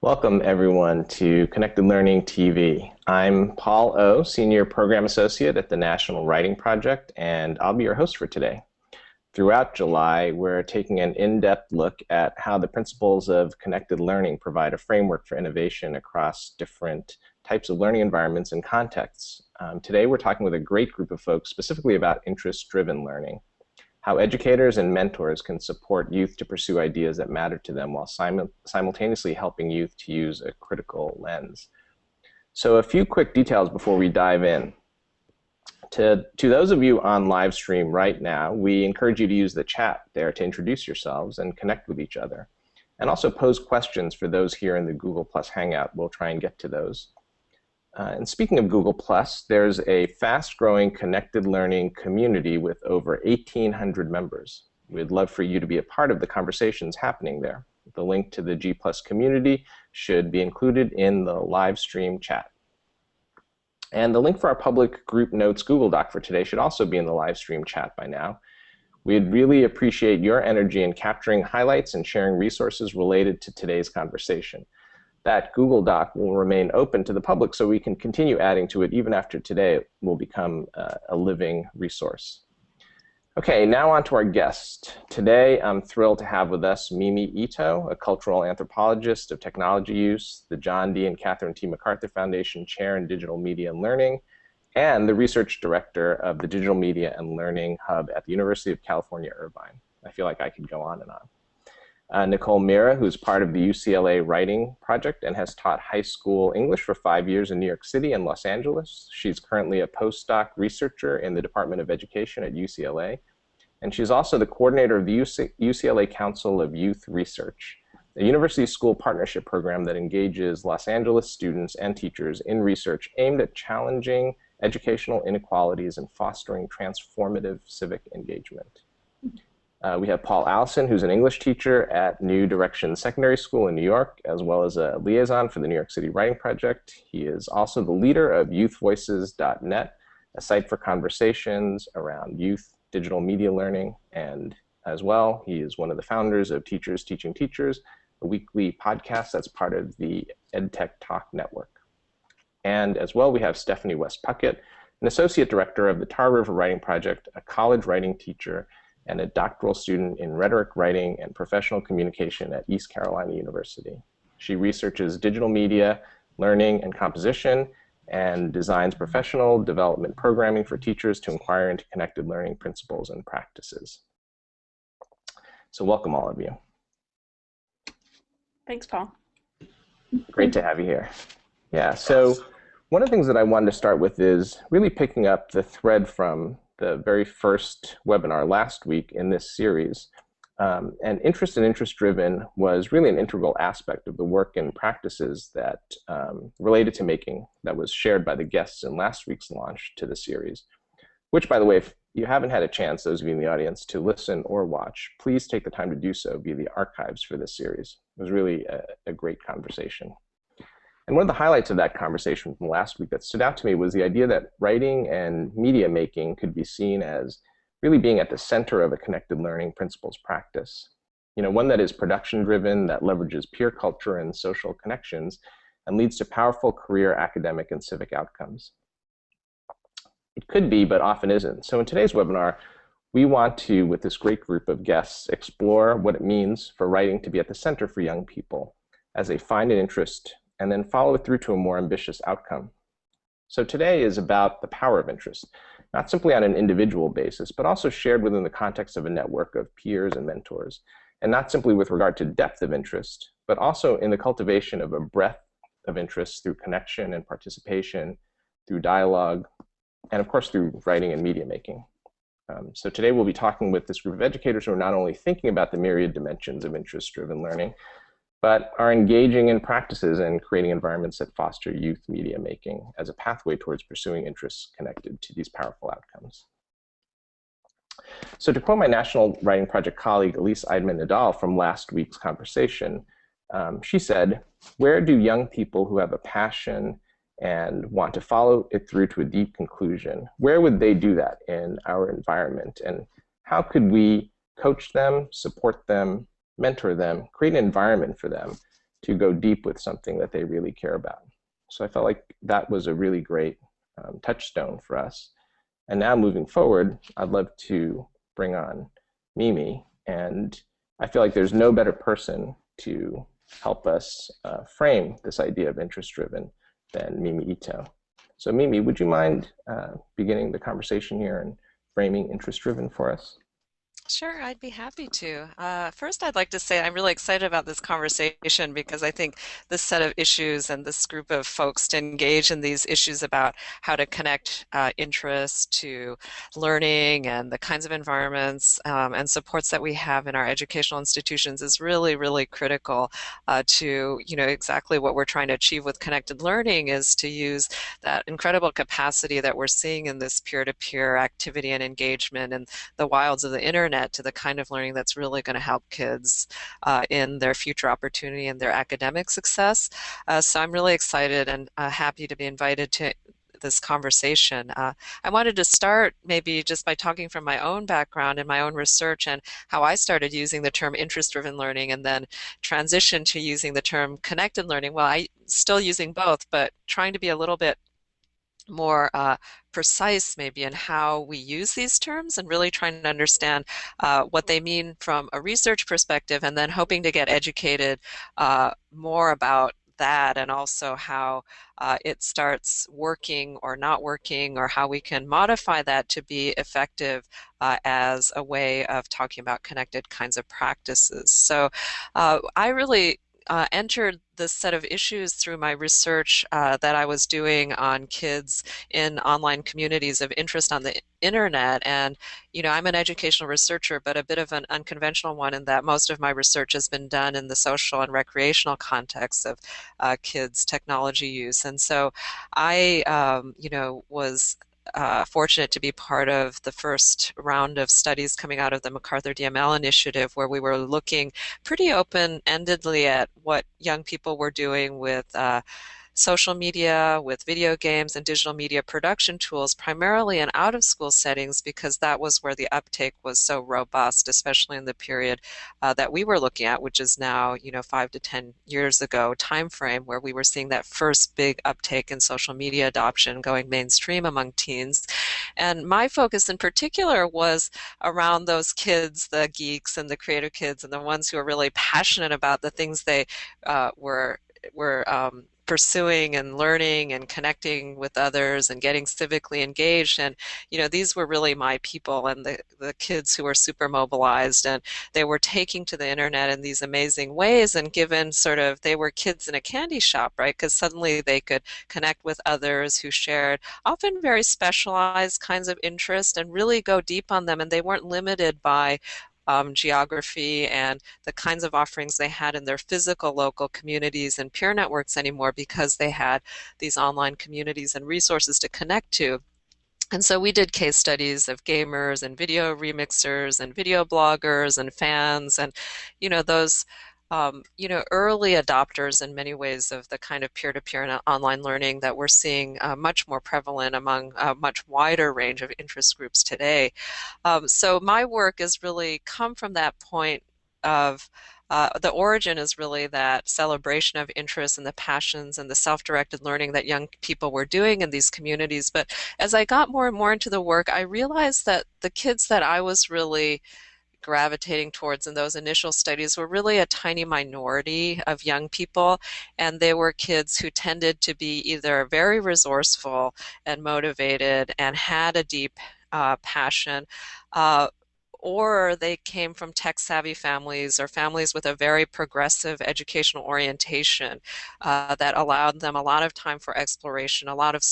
Welcome, everyone, to Connected Learning TV. I'm Paul O., Senior Program Associate at the National Writing Project, and I'll be your host for today. Throughout July, we're taking an in-depth look at how the principles of connected learning provide a framework for innovation across different types of learning environments and contexts. Today, we're talking with a great group of folks specifically about interest-driven learning, how educators and mentors can support youth to pursue ideas that matter to them while simultaneously helping youth to use a critical lens. So a few quick details before we dive in. To those of you on Livestream right now, we encourage you to use the chat there to introduce yourselves and connect with each other. And also pose questions for those here in the Google Plus Hangout. We'll try and get to those. And speaking of Google Plus, there's a fast-growing connected learning community with over 1,800 members. We'd love for you to be a part of the conversations happening there. The link to the G Plus community should be included in the live stream chat. And the link for our public group notes Google Doc for today should also be in the live stream chat by now. We'd really appreciate your energy in capturing highlights and sharing resources related to today's conversation. That Google Doc will remain open to the public so we can continue adding to it even after today it will become a living resource. Okay, now on to our guest. Today I'm thrilled to have with us Mimi Ito, a cultural anthropologist of technology use, the John D. and Catherine T. MacArthur Foundation Chair in Digital Media and Learning, and the Research Director of the Digital Media and Learning Hub at the University of California, Irvine. I feel like I could go on and on. Nicole Mira, who's part of the UCLA Writing Project and has taught high school English for 5 years in New York City and Los Angeles. She's currently a postdoc researcher in the Department of Education at UCLA. And she's also the coordinator of the UCLA Council of Youth Research, a university school partnership program that engages Los Angeles students and teachers in research aimed at challenging educational inequalities and fostering transformative civic engagement. We have Paul Allison, who's an English teacher at New Direction Secondary School in New York, as well as a liaison for the New York City Writing Project. He is also the leader of youthvoices.net, a site for conversations around youth digital media learning. And as well, he is one of the founders of Teachers Teaching Teachers, a weekly podcast that's part of the EdTech Talk Network. And as well, we have Stephanie West-Puckett, an associate director of the Tar River Writing Project, a college writing teacher, and a doctoral student in rhetoric writing and professional communication at East Carolina University. She researches digital media, learning, and composition, and designs professional development programming for teachers to inquire into connected learning principles and practices. So welcome, all of you. Thanks, Paul. Great to have you here. Yeah, so one of the things that I wanted to start with is really picking up the thread from the very first webinar last week in this series. And interest and interest-driven was really an integral aspect of the work and practices that related to making that was shared by the guests in last week's launch to the series, which, by the way, if you haven't had a chance, those of you in the audience, to listen or watch, please take the time to do so via the archives for this series. It was really a great conversation. And one of the highlights of that conversation from last week that stood out to me was the idea that writing and media making could be seen as really being at the center of a connected learning principles practice. You know, one that is production-driven, that leverages peer culture and social connections, and leads to powerful career, academic, and civic outcomes. It could be, but often isn't. So in today's webinar, we want to, with this great group of guests, explore what it means for writing to be at the center for young people as they find an interest and then follow it through to a more ambitious outcome. So today is about the power of interest, not simply on an individual basis, but also shared within the context of a network of peers and mentors, and not simply with regard to depth of interest, but also in the cultivation of a breadth of interest through connection and participation, through dialogue, and of course through writing and media making. So today we'll be talking with this group of educators who are not only thinking about the myriad dimensions of interest-driven learning, but are engaging in practices and creating environments that foster youth media making as a pathway towards pursuing interests connected to these powerful outcomes. So to quote my National Writing Project colleague, Elise Eidman-Nadal, from last week's conversation, she said, "Where do young people who have a passion and want to follow it through to a deep conclusion, where would they do that in our environment? And how could we coach them, support them, mentor them, create an environment for them to go deep with something that they really care about. So I felt like that was a really great touchstone for us. And now moving forward, I'd love to bring on Mimi. And I feel like there's no better person to help us frame this idea of interest driven than Mimi Ito. So, Mimi, would you mind beginning the conversation here and framing interest driven for us? Sure, I'd be happy to. First, I'd like to say I'm really excited about this conversation because I think this set of issues and this group of folks to engage in these issues about how to connect interest to learning and the kinds of environments and supports that we have in our educational institutions is really, really critical to, exactly what we're trying to achieve with connected learning is to use that incredible capacity that we're seeing in this peer-to-peer activity and engagement and the wilds of the internet to the kind of learning that's really going to help kids in their future opportunity and their academic success. So I'm really excited and happy to be invited to this conversation. I wanted to start maybe just by talking from my own background and my own research and how I started using the term interest-driven learning and then transitioned to using the term connected learning. Well, I still using both, but trying to be a little bit more precise maybe in how we use these terms and really trying to understand what they mean from a research perspective and then hoping to get educated more about that and also how it starts working or not working or how we can modify that to be effective as a way of talking about connected kinds of practices. So I really entered this set of issues through my research that I was doing on kids in online communities of interest on the internet. And, I'm an educational researcher, but a bit of an unconventional one in that most of my research has been done in the social and recreational context of kids' technology use. And so I, was fortunate to be part of the first round of studies coming out of the MacArthur DML initiative, where we were looking pretty open-endedly at what young people were doing with social media, with video games and digital media production tools, primarily in out-of-school settings, because that was where the uptake was so robust, especially in the period that we were looking at, which is now, 5 to 10 years ago time frame, where we were seeing that first big uptake in social media adoption going mainstream among teens. And my focus in particular was around those kids, the geeks and the creative kids, and the ones who are really passionate about the things they were pursuing and learning and connecting with others and getting civically engaged. And, these were really my people and the kids who were super mobilized and they were taking to the internet in these amazing ways and given they were kids in a candy shop, right? Because suddenly they could connect with others who shared often very specialized kinds of interest and really go deep on them. And they weren't limited by geography and the kinds of offerings they had in their physical local communities and peer networks anymore because they had these online communities and resources to connect to. And so we did case studies of gamers and video remixers and video bloggers and fans and, those early adopters in many ways of the kind of peer-to-peer and online learning that we're seeing much more prevalent among a much wider range of interest groups today. So my work has really come from that point of the origin is really that celebration of interests and the passions and the self-directed learning that young people were doing in these communities. But as I got more and more into the work, I realized that the kids that I was really gravitating towards in those initial studies were really a tiny minority of young people, and they were kids who tended to be either very resourceful and motivated and had a deep passion, uh, or they came from tech-savvy families or families with a very progressive educational orientation that allowed them a lot of time for exploration, a lot of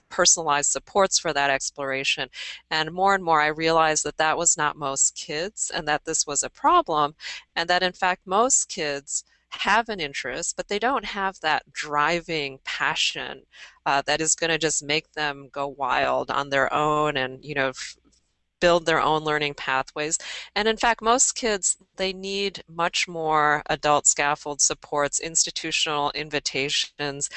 personalized supports for that exploration. And more, I realized that that was not most kids and that this was a problem, and that in fact most kids have an interest, but they don't have that driving passion that is going to just make them go wild on their own and, build their own learning pathways. And in fact, most kids, they need much more adult scaffold supports, institutional invitations,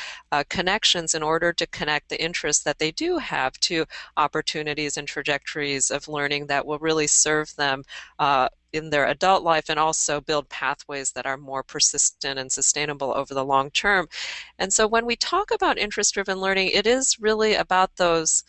connections in order to connect the interests that they do have to opportunities and trajectories of learning that will really serve them in their adult life, and also build pathways that are more persistent and sustainable over the long term. And so when we talk about interest-driven learning, it is really about those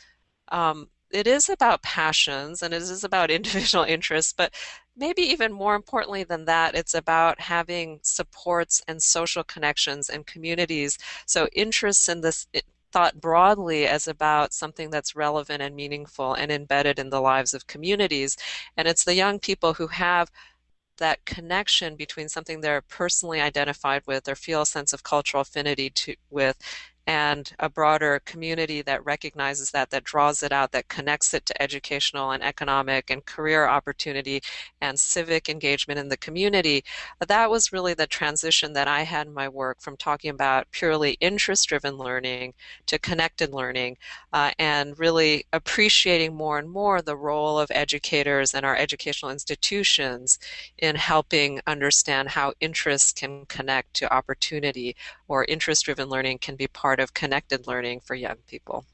it is about passions and it is about individual interests, but maybe even more importantly than that, it's about having supports and social connections and communities. So interests in this thought broadly as about something that's relevant and meaningful and embedded in the lives of communities. And it's the young people who have that connection between something they're personally identified with or feel a sense of cultural affinity with, and a broader community that recognizes that, that draws it out, that connects it to educational and economic and career opportunity and civic engagement in the community. That was really the transition that I had in my work, from talking about purely interest-driven learning to connected learning, and really appreciating more and more the role of educators and our educational institutions in helping understand how interests can connect to opportunity, or interest-driven learning can be part of connected learning for young people.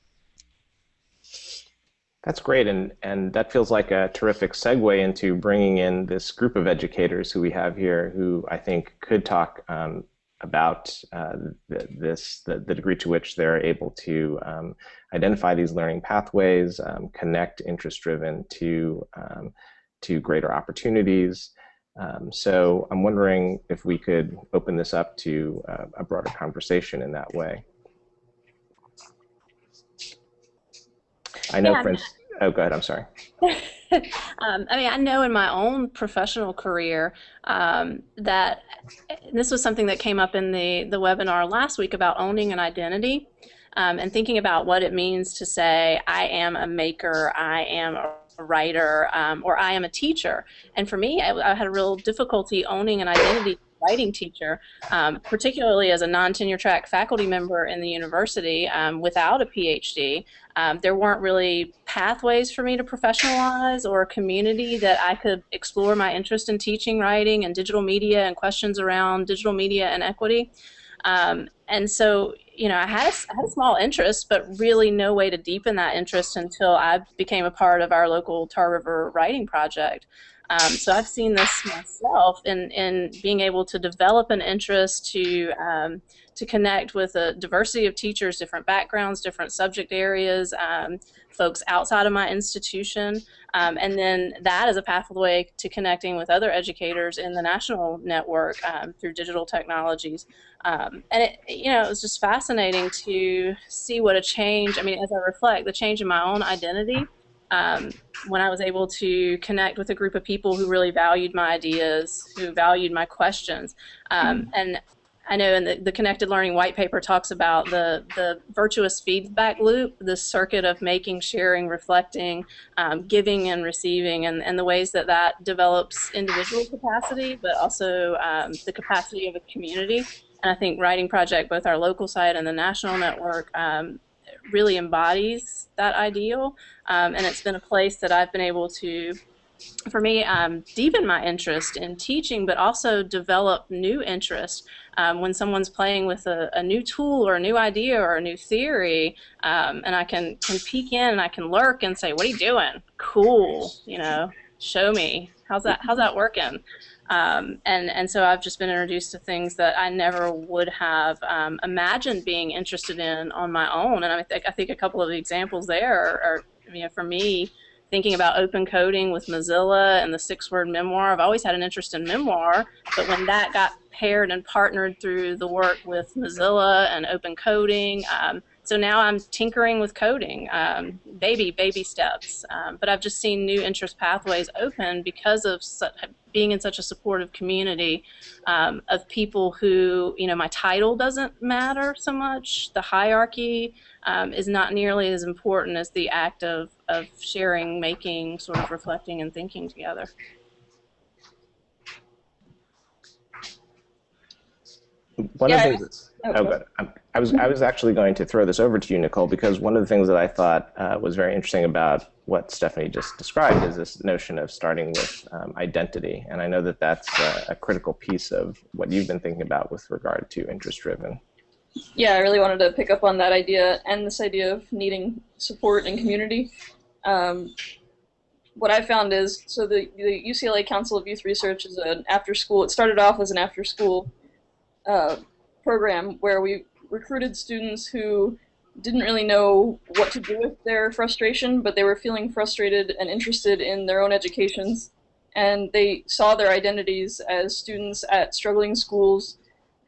That's great, and that feels like a terrific segue into bringing in this group of educators who we have here, who I think could talk about the degree to which they're able to identify these learning pathways, connect interest-driven to greater opportunities. So I'm wondering if we could open this up to a broader conversation in that way. I know, Yeah, oh, go ahead, I'm sorry. I mean, I know in my own professional career that this was something that came up in the webinar last week about owning an identity, and thinking about what it means to say, I am a maker, I am a writer, or I am a teacher. And for me, I had a real difficulty owning an identity as a writing teacher, particularly as a non-tenure track faculty member in the university without a PhD. There weren't really pathways for me to professionalize or a community that I could explore my interest in teaching, writing, and digital media, and questions around digital media and equity. And so, you know, I had a small interest, but really no way to deepen that interest until I became a part of our local Tar River writing project. So I've seen this myself in being able to develop an interest to connect with a diversity of teachers, different backgrounds, different subject areas, folks outside of my institution, and then that is a pathway to connecting with other educators in the national network through digital technologies. And it was just fascinating to see what a change, I mean, as I reflect, the change in my own identity, when I was able to connect with a group of people who really valued my ideas, who valued my questions. And I know in the Connected Learning white paper talks about the virtuous feedback loop, the circuit of making, sharing, reflecting, giving and receiving, and the ways that that develops individual capacity, but also the capacity of a community. And I think Writing Project, both our local site and the national network, really embodies that ideal. And it's been a place that I've been able to, for me, deepen my interest in teaching, but also develop new interest. When someone's playing with a new tool or a new idea or a new theory, and I can peek in and I can lurk and say, what are you doing? Cool, show me. How's that working? And so I've just been introduced to things that I never would have imagined being interested in on my own. And I think a couple of the examples there are for me, thinking about open coding with Mozilla and the 6-word memoir. I've always had an interest in memoir, but when that got paired and partnered through the work with Mozilla and open coding, so now I'm tinkering with coding, baby steps. But I've just seen new interest pathways open because of being in such a supportive community of people who, my title doesn't matter so much. The hierarchy is not nearly as important as the act of sharing, making, sort of reflecting and thinking together. One of the things good. I was actually going to throw this over to you, Nicole, because one of the things that I thought was very interesting about what Stephanie just described is this notion of starting with identity. And I know that that's a critical piece of what you've been thinking about with regard to interest-driven. Yeah, I really wanted to pick up on that idea and this idea of needing support and community. What I found is, so the UCLA Council of Youth Research is an after-school, it started off as an after-school program where we recruited students who didn't really know what to do with their frustration, but they were feeling frustrated and interested in their own educations. And they saw their identities as students at struggling schools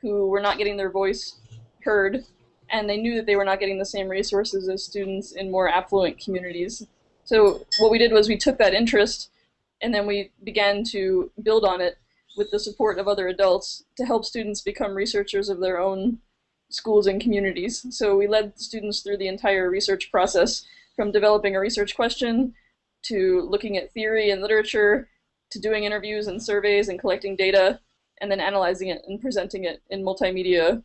who were not getting their voice heard, and they knew that they were not getting the same resources as students in more affluent communities. So what we did was we took that interest and then we began to build on it with the support of other adults to help students become researchers of their own schools and communities. So we led students through the entire research process, from developing a research question to looking at theory and literature to doing interviews and surveys and collecting data and then analyzing it and presenting it in multimedia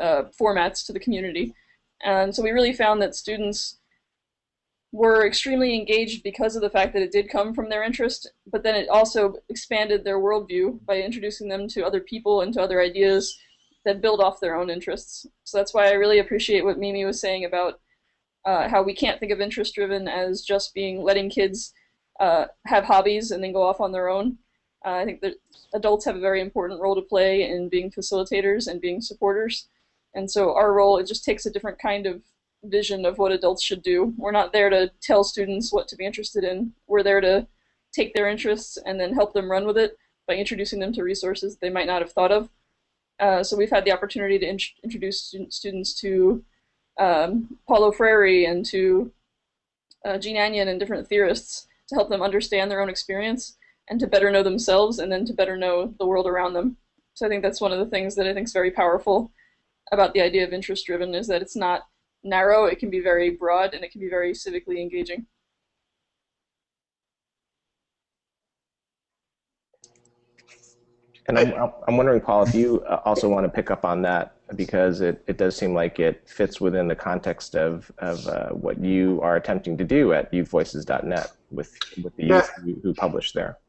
formats to the community. And so we really found that students were extremely engaged because of the fact that it did come from their interest, but then it also expanded their worldview by introducing them to other people and to other ideas that build off their own interests. So that's why I really appreciate what Mimi was saying about how we can't think of interest-driven as just being letting kids have hobbies and then go off on their own. I think that adults have a very important role to play in being facilitators and being supporters. And so our role, it just takes a different kind of vision of what adults should do. We're not there to tell students what to be interested in. We're there to take their interests and then help them run with it by introducing them to resources they might not have thought of. So we've had the opportunity to introduce students to Paulo Freire and to Jean Anion and different theorists to help them understand their own experience and to better know themselves and then to better know the world around them. So I think that's one of the things that I think is very powerful about the idea of interest-driven, is that it's not narrow, it can be very broad, and it can be very civically engaging. And I'm wondering, Paul, if you also want to pick up on that, because it does seem like it fits within the context of what you are attempting to do at youthvoices.net with the youth who publish there.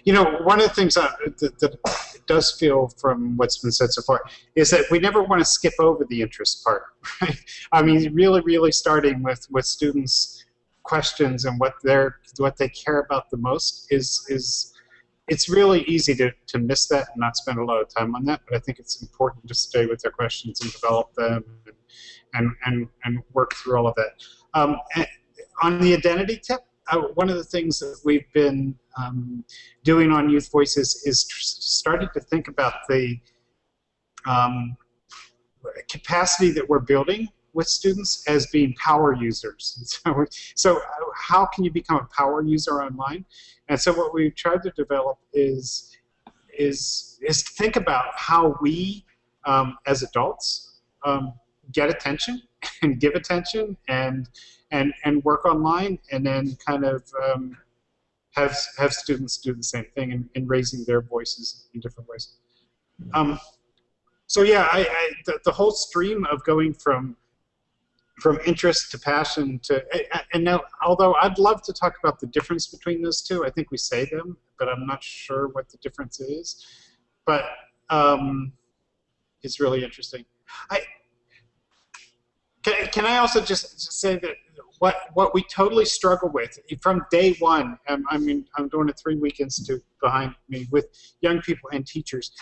You know, one of the things that it does feel from what's been said so far is that we never want to skip over the interest part, right? I mean, really starting with students' questions and what they care about the most is it's really easy to miss that and not spend a lot of time on that. But I think it's important to stay with their questions and develop them and work through all of that. On the identity tip, one of the things that we've been doing on Youth Voices is starting to think about the capacity that we're building with students as being power users. So how can you become a power user online? And so what we've tried to develop is to think about how we, as adults, get attention and give attention and work online, and then kind of have students do the same thing in raising their voices in different ways. So yeah, the whole stream of going from interest to passion to, and now, although I'd love to talk about the difference between those two, I think we say them, but I'm not sure what the difference is. But it's really interesting. Can I also just say that what we totally struggle with from day one, I mean, I'm doing a 3-week institute behind me with young people and teachers,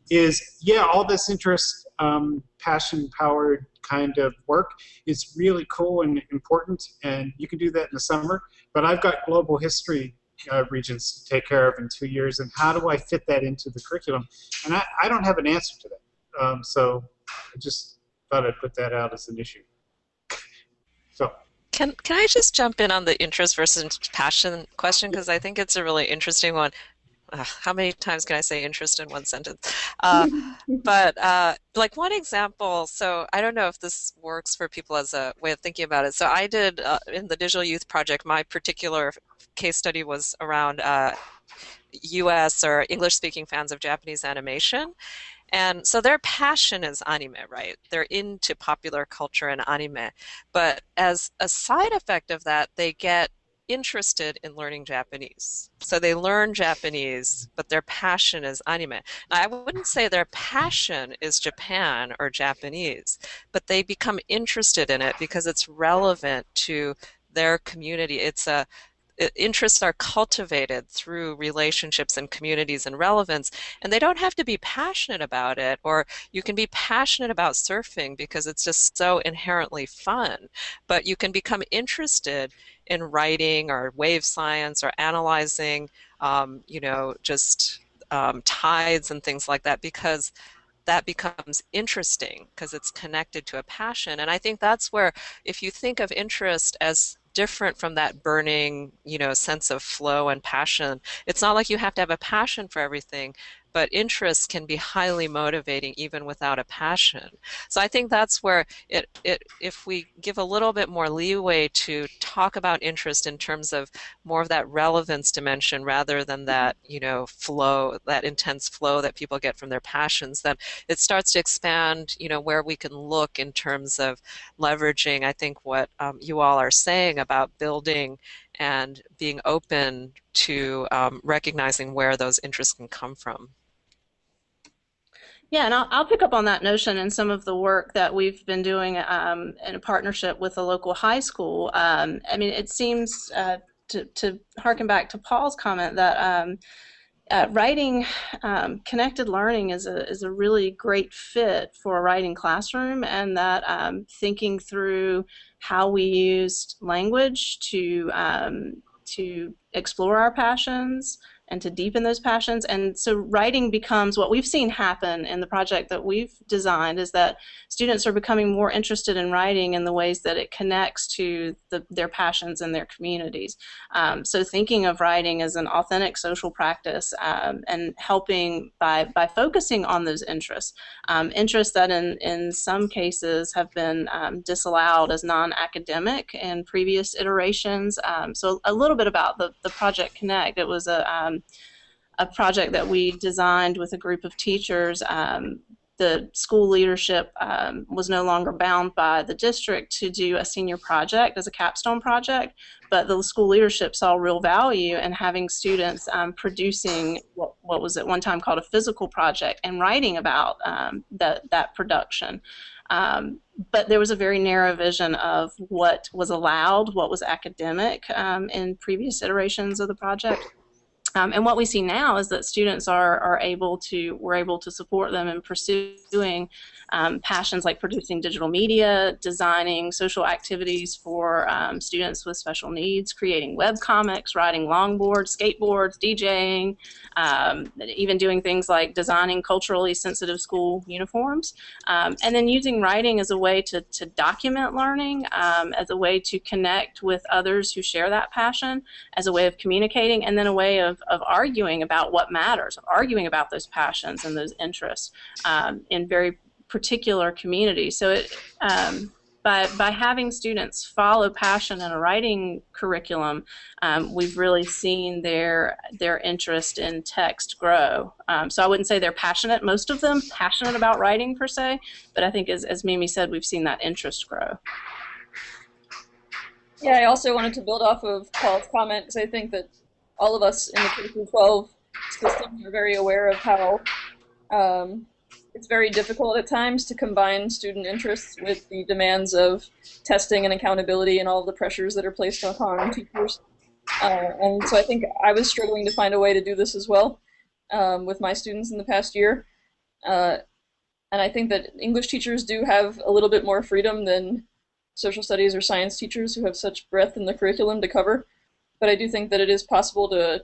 is, yeah, all this interest, passion-powered kind of work is really cool and important, and you can do that in the summer, but I've got global history regions to take care of in 2 years, and how do I fit that into the curriculum? And I don't have an answer to that. So I just thought I'd put that out as an issue. So. Can I just jump in on the interest versus passion question, because I think it's a really interesting one. How many times can I say interest in one sentence? But like one example, so I don't know if this works for people as a way of thinking about it. So I did, in the Digital Youth Project, my particular case study was around US or English-speaking fans of Japanese animation. And so their passion is anime, right? They're into popular culture and anime. But as a side effect of that, they get interested in learning Japanese. So they learn Japanese, but their passion is anime. Now, I wouldn't say their passion is Japan or Japanese, but they become interested in it because it's relevant to their community. Interests are cultivated through relationships and communities and relevance, and they don't have to be passionate about it, or you can be passionate about surfing because it's just so inherently fun, but you can become interested in writing or wave science or analyzing, just tides and things like that, because that becomes interesting because it's connected to a passion. And I think that's where, if you think of interest as different from that burning, sense of flow and passion, it's not like you have to have a passion for everything, but interest can be highly motivating even without a passion. So I think that's where if we give a little bit more leeway to talk about interest in terms of more of that relevance dimension rather than that, flow, that intense flow that people get from their passions, then it starts to expand, where we can look in terms of leveraging, I think, what you all are saying about building and being open to recognizing where those interests can come from. Yeah, and I'll pick up on that notion in some of the work that we've been doing in a partnership with a local high school. I mean, it seems to harken back to Paul's comment that writing connected learning is a really great fit for a writing classroom, and that thinking through how we used language to explore our passions and to deepen those passions. And so writing becomes, what we've seen happen in the project that we've designed is that students are becoming more interested in writing in the ways that it connects to their passions and their communities. So thinking of writing as an authentic social practice and helping by focusing on those interests, interests that in some cases have been disallowed as non-academic in previous iterations. So a little bit about the Project Connect. It was a project that we designed with a group of teachers. The school leadership was no longer bound by the district to do a senior project as a capstone project, but the school leadership saw real value in having students producing what was at one time called a physical project and writing about that production. But there was a very narrow vision of what was allowed, what was academic in previous iterations of the project. And what we see now is that students we're able to support them in pursuing passions like producing digital media, designing social activities for students with special needs, creating web comics, riding longboards, skateboards, DJing, even doing things like designing culturally sensitive school uniforms, and then using writing as a way to document learning, as a way to connect with others who share that passion, as a way of communicating, and then a way of arguing about what matters, arguing about those passions and those interests in very particular communities. So by having students follow passion in a writing curriculum, we've really seen their interest in text grow. So I wouldn't say they're passionate, most of them passionate about writing per se, but I think as Mimi said, we've seen that interest grow. Yeah, I also wanted to build off of Paul's comment, because I think that all of us in the K-12 system are very aware of how it's very difficult at times to combine student interests with the demands of testing and accountability and all of the pressures that are placed upon teachers. And so I think I was struggling to find a way to do this as well with my students in the past year. And I think that English teachers do have a little bit more freedom than social studies or science teachers who have such breadth in the curriculum to cover. But I do think that it is possible to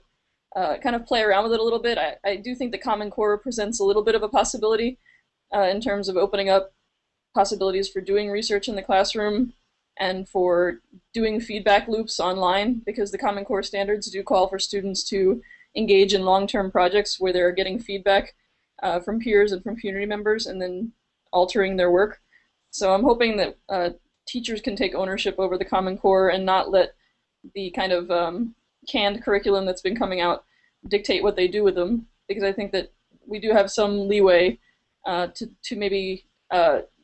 kind of play around with it a little bit. I do think the Common Core presents a little bit of a possibility in terms of opening up possibilities for doing research in the classroom and for doing feedback loops online, because the Common Core standards do call for students to engage in long-term projects where they're getting feedback from peers and from community members and then altering their work. So I'm hoping that teachers can take ownership over the Common Core and not let the kind of canned curriculum that's been coming out dictate what they do with them, because I think that we do have some leeway to maybe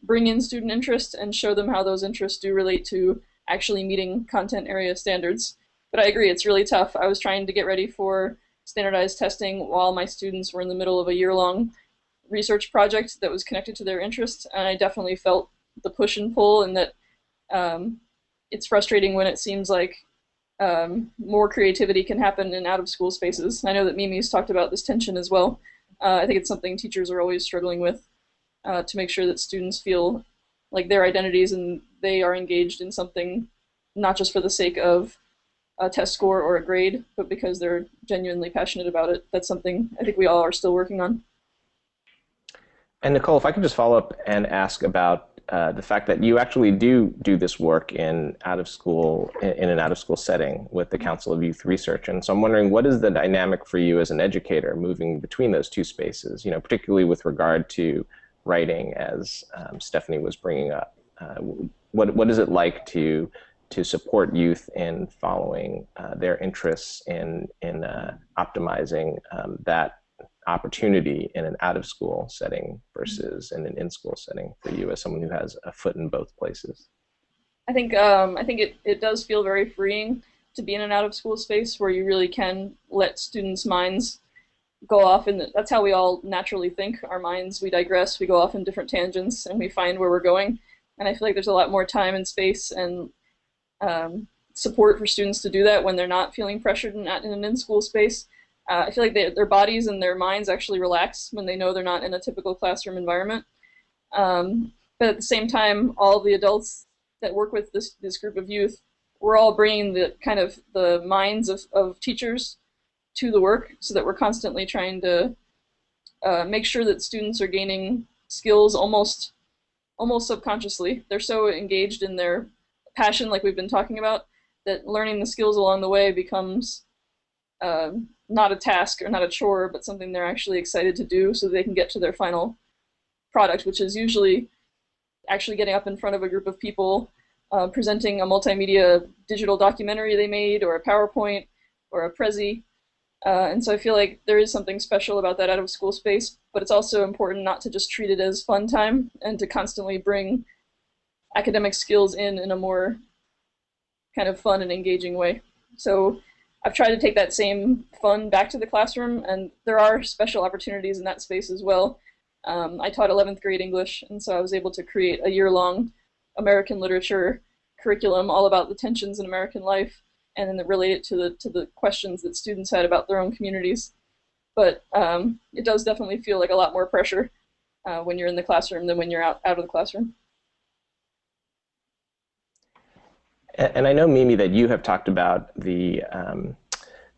bring in student interest and show them how those interests do relate to actually meeting content area standards. But I agree, it's really tough. I was trying to get ready for standardized testing while my students were in the middle of a year-long research project that was connected to their interests, and I definitely felt the push and pull, and that it's frustrating when it seems like more creativity can happen in out-of-school spaces. I know that Mimi's talked about this tension as well. I think it's something teachers are always struggling with, to make sure that students feel like their identities and they are engaged in something, not just for the sake of a test score or a grade, but because they're genuinely passionate about it. That's something I think we all are still working on. And Nicole, if I could just follow up and ask about the fact that you actually do this work in an out-of-school setting with the Council of Youth Research. And so I'm wondering, what is the dynamic for you as an educator moving between those two spaces, particularly with regard to writing, as Stephanie was bringing up? What is it like to support youth in following their interests in optimizing that opportunity in an out-of-school setting versus in an in-school setting for you as someone who has a foot in both places? I think it does feel very freeing to be in an out-of-school space where you really can let students' minds go off, and that's how we all naturally think. Our minds, we digress, we go off in different tangents, and we find where we're going. And I feel like there's a lot more time and space and support for students to do that when they're not feeling pressured in an in-school space. I feel like their bodies and their minds actually relax when they know they're not in a typical classroom environment. But at the same time, all the adults that work with this group of youth, we're all bringing the minds of teachers to the work, so that we're constantly trying to make sure that students are gaining skills almost subconsciously. They're so engaged in their passion, like we've been talking about, that learning the skills along the way becomes not a task or not a chore, but something they're actually excited to do, so they can get to their final product, which is usually actually getting up in front of a group of people, presenting a multimedia digital documentary they made, or a PowerPoint, or a Prezi. And so I feel like there is something special about that out-of-school space, but it's also important not to just treat it as fun time, and to constantly bring academic skills in a more kind of fun and engaging way. So I've tried to take that same fun back to the classroom, and there are special opportunities in that space as well. I taught 11th grade English, and so I was able to create a year-long American literature curriculum all about the tensions in American life, and then relate it to the questions that students had about their own communities. But it does definitely feel like a lot more pressure when you're in the classroom than when you're out of the classroom. And I know, Mimi, that you have talked about the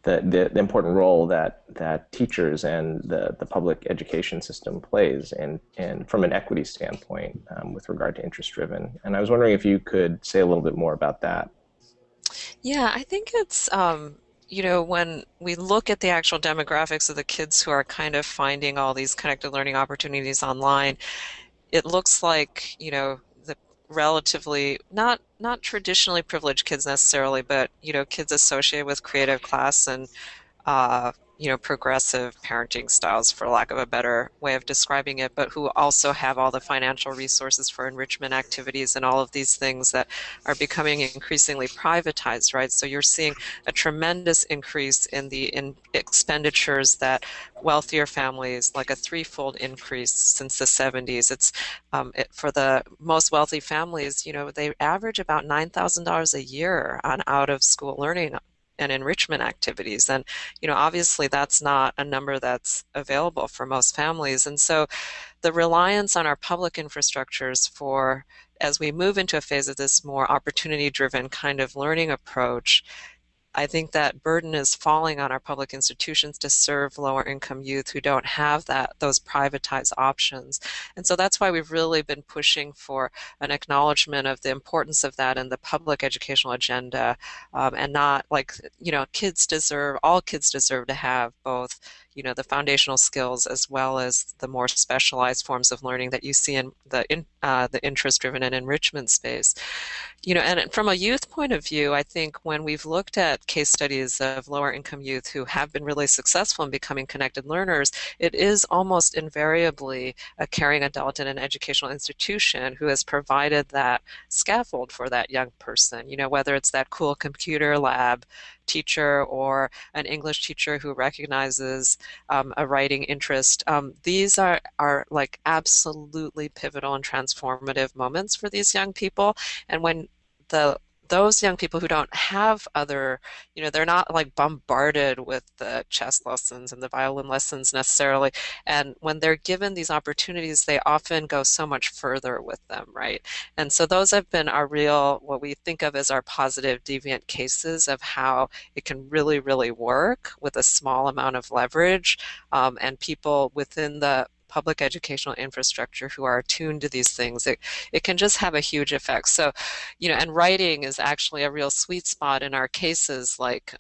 important role that teachers and the public education system plays, and from an equity standpoint with regard to interest-driven. And I was wondering if you could say a little bit more about that. Yeah, I think it's, when we look at the actual demographics of the kids who are kind of finding all these connected learning opportunities online, it looks like, the relatively, not traditionally privileged kids necessarily, but, kids associated with creative class and, progressive parenting styles, for lack of a better way of describing it, but who also have all the financial resources for enrichment activities and all of these things that are becoming increasingly privatized, right? So you're seeing a tremendous increase in the expenditures that wealthier families, like a threefold increase since the 70s. It's for the most wealthy families, they average about $9,000 a year on out-of-school learning and enrichment activities. And, obviously that's not a number that's available for most families. And so the reliance on our public infrastructures for, as we move into a phase of this more opportunity-driven kind of learning approach, I think that burden is falling on our public institutions to serve lower income youth who don't have those privatized options. And so that's why we've really been pushing for an acknowledgement of the importance of that in the public educational agenda, and not like, all kids deserve to have both, the foundational skills as well as the more specialized forms of learning that you see in the interest-driven and enrichment space. And from a youth point of view, I think when we've looked at case studies of lower income youth who have been really successful in becoming connected learners, it is almost invariably a caring adult in an educational institution who has provided that scaffold for that young person, whether it's that cool computer lab teacher or an English teacher who recognizes a writing interest. These are like absolutely pivotal and transformative moments for these young people. And when those young people who don't have other, they're not like bombarded with the chess lessons and the violin lessons necessarily. And when they're given these opportunities, they often go so much further with them, right? And so those have been our real, what we think of as our positive deviant cases of how it can really, really work with a small amount of leverage, and people within the public educational infrastructure who are attuned to these things, it can just have a huge effect. So, and writing is actually a real sweet spot in our cases. Like,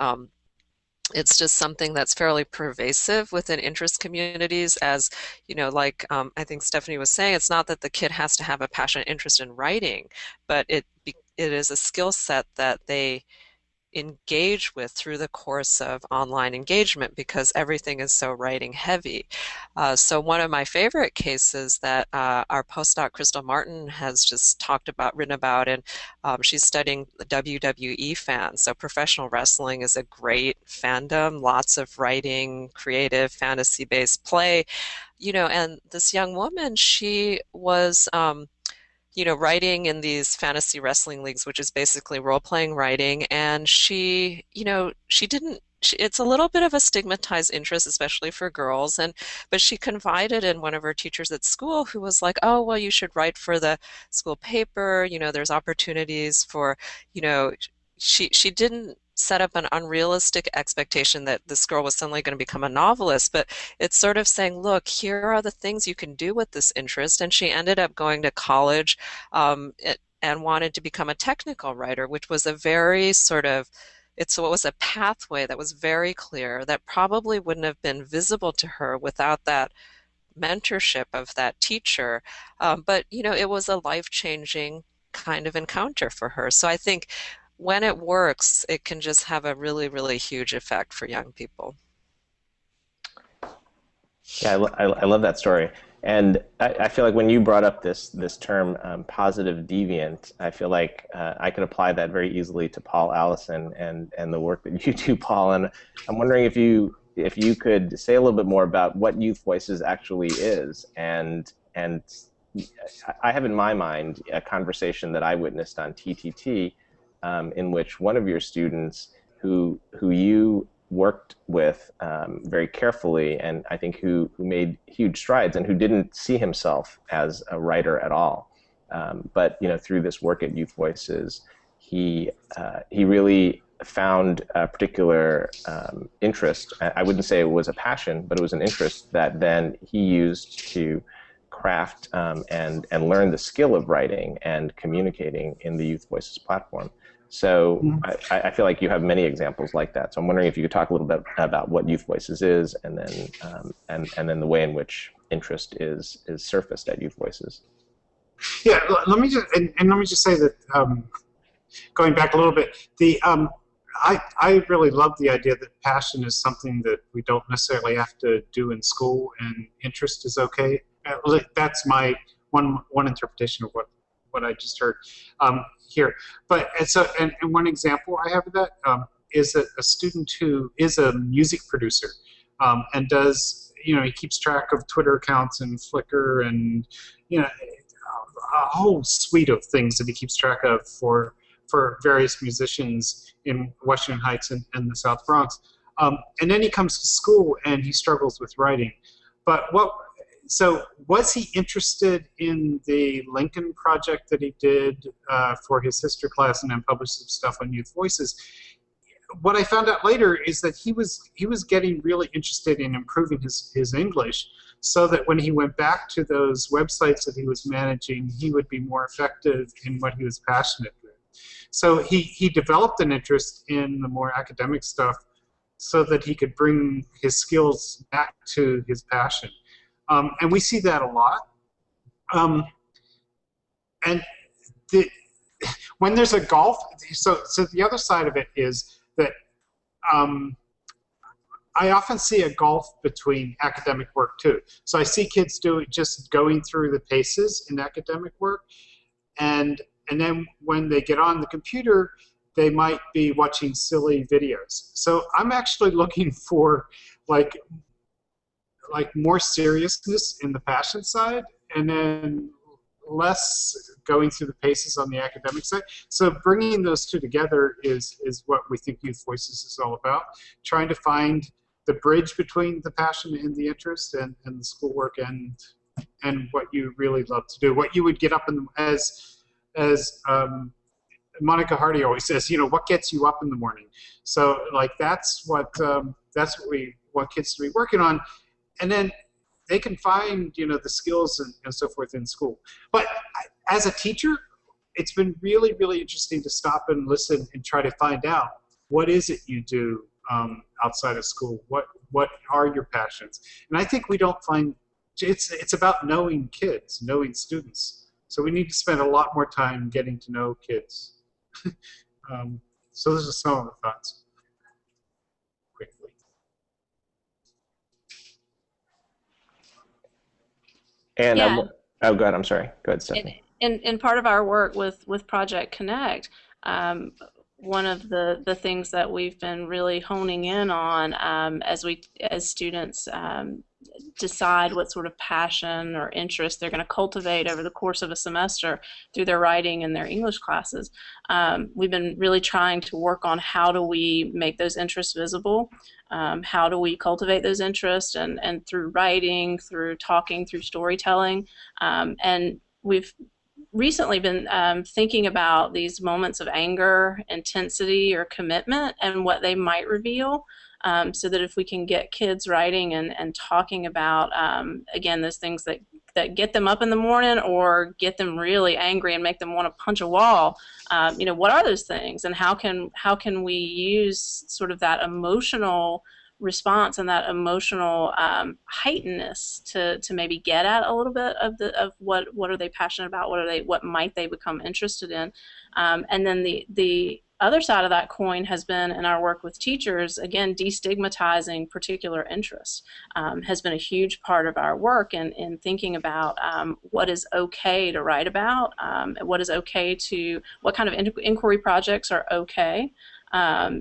it's just something that's fairly pervasive within interest communities, as I think Stephanie was saying, it's not that the kid has to have a passionate interest in writing, but it is a skill set that they engage with through the course of online engagement, because everything is so writing heavy. So one of my favorite cases that our postdoc Crystal Martin has just written about, and she's studying WWE fans. So professional wrestling is a great fandom, lots of writing, creative, fantasy-based play, and this young woman, she was writing in these fantasy wrestling leagues, which is basically role-playing writing, and it's a little bit of a stigmatized interest, especially for girls, but she confided in one of her teachers at school, who was like, oh, well, you should write for the school paper, there's opportunities for, she didn't set up an unrealistic expectation that this girl was suddenly going to become a novelist, but it's sort of saying, look, here are the things you can do with this interest. And she ended up going to college and wanted to become a technical writer, which was a very it was a pathway that was very clear, that probably wouldn't have been visible to her without that mentorship of that teacher. But it was a life-changing kind of encounter for her. So I think when it works, it can just have a really, really huge effect for young people. Yeah, I love that story. And I feel like when you brought up this term, positive deviant, I feel like I could apply that very easily to Paul, Allison, and the work that you do, Paul. And I'm wondering if you could say a little bit more about what Youth Voices actually is. And I have in my mind a conversation that I witnessed on TTT, in which one of your students who you worked with very carefully, and I think who made huge strides, and who didn't see himself as a writer at all, but through this work at Youth Voices, he really found a particular interest. I wouldn't say it was a passion, but it was an interest that then he used to craft and learn the skill of writing and communicating in the Youth Voices platform. So I feel like you have many examples like that. So I'm wondering if you could talk a little bit about what Youth Voices is, and then and then the way in which interest is surfaced at Youth Voices. Yeah, let me just say that going back a little bit, I really love the idea that passion is something that we don't necessarily have to do in school, and interest is okay. That's my one interpretation of what I just heard here. But and one example I have of that is a student who is a music producer and does, he keeps track of Twitter accounts and Flickr and a whole suite of things that he keeps track of for various musicians in Washington Heights and the South Bronx. And then he comes to school and he struggles with writing. But so was he interested in the Lincoln project that he did for his history class, and then published some stuff on Youth Voices? What I found out later is that he was getting really interested in improving his English, so that when he went back to those websites that he was managing, he would be more effective in what he was passionate with. So he developed an interest in the more academic stuff so that he could bring his skills back to his passion. And we see that a lot. And when there's a golf, so the other side of it is that I often see a gulf between academic work too. So I see kids just going through the paces in academic work, and then when they get on the computer, they might be watching silly videos. So I'm actually looking for like more seriousness in the passion side, and then less going through the paces on the academic side. So bringing those two together is what we think Youth Voices is all about, trying to find the bridge between the passion and the interest and the schoolwork and what you really love to do, what you would get up in the, as Monica Hardy always says, you know, what gets you up in the morning. So like that's what we want kids to be working on, and then they can find, you know, the skills and so forth in school. But as a teacher, it's been really, really interesting to stop and listen and try to find out what is it you do outside of school. What are your passions? And I think we don't find it's about knowing kids, knowing students. So we need to spend a lot more time getting to know kids. So those are some of the thoughts. Quickly. And Yeah. oh, go ahead. I'm sorry. Go ahead, Stephanie. In part of our work with Project Connect, one of the things that we've been really honing in on as students decide what sort of passion or interest they're going to cultivate over the course of a semester through their writing and their English classes, we've been really trying to work on how do we make those interests visible, how do we cultivate those interests, and through writing, through talking, through storytelling, and we've recently been thinking about these moments of anger, intensity, or commitment and what they might reveal, so that if we can get kids writing and talking about, again, those things that get them up in the morning or get them really angry and make them want to punch a wall, you know, what are those things, and how can we use sort of that emotional response and that emotional heightenedness to maybe get at a little bit of what are they passionate about, what might they become interested in, and then the other side of that coin has been in our work with teachers, again, destigmatizing particular interests has been a huge part of our work in thinking about what is okay to write about, what is okay to, what kind of inquiry projects are okay.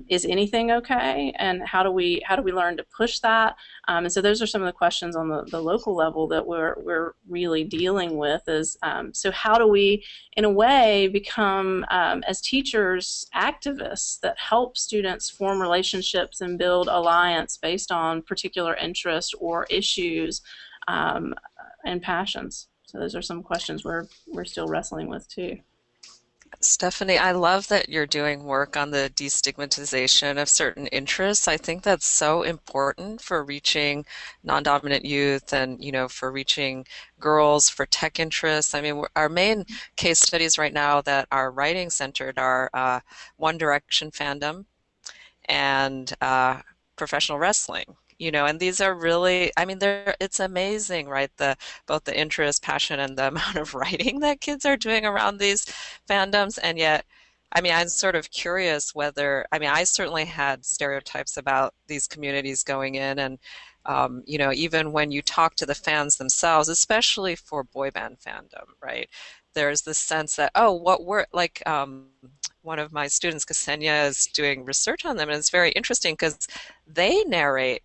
Is anything okay, and how do we learn to push that? And so those are some of the questions on the local level that we're really dealing with. Is so how do we, in a way, become as teachers activists that help students form relationships and build alliance based on particular interests or issues and passions. So those are some questions we're still wrestling with too. Stephanie, I love that you're doing work on the destigmatization of certain interests. I think that's so important for reaching non-dominant youth and, you know, for reaching girls, for tech interests. I mean, our main case studies right now that are writing centered are One Direction fandom and professional wrestling. You know, and these are really, I mean, it's amazing, right? Both the interest, passion, and the amount of writing that kids are doing around these fandoms. And yet, I mean, I'm sort of curious whether, I mean, I certainly had stereotypes about these communities going in, and you know, even when you talk to the fans themselves, especially for boy band fandom, right? There's this sense that, oh, what we're like, one of my students, Ksenia, is doing research on them, and it's very interesting because they narrate.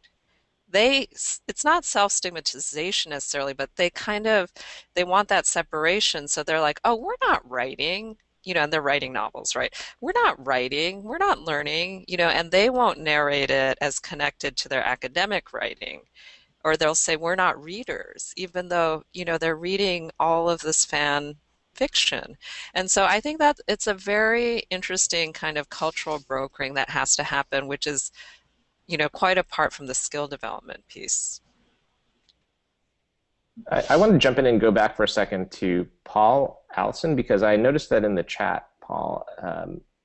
It's not self-stigmatization necessarily, but they want that separation. So they're like, oh, we're not writing, you know, and they're writing novels, right? We're not writing, we're not learning, you know, and they won't narrate it as connected to their academic writing. Or they'll say, we're not readers, even though, you know, they're reading all of this fan fiction. And so I think that it's a very interesting kind of cultural brokering that has to happen, which is, you know, quite apart from the skill development piece. I want to jump in and go back for a second to Paul, Allison, because I noticed that in the chat, Paul,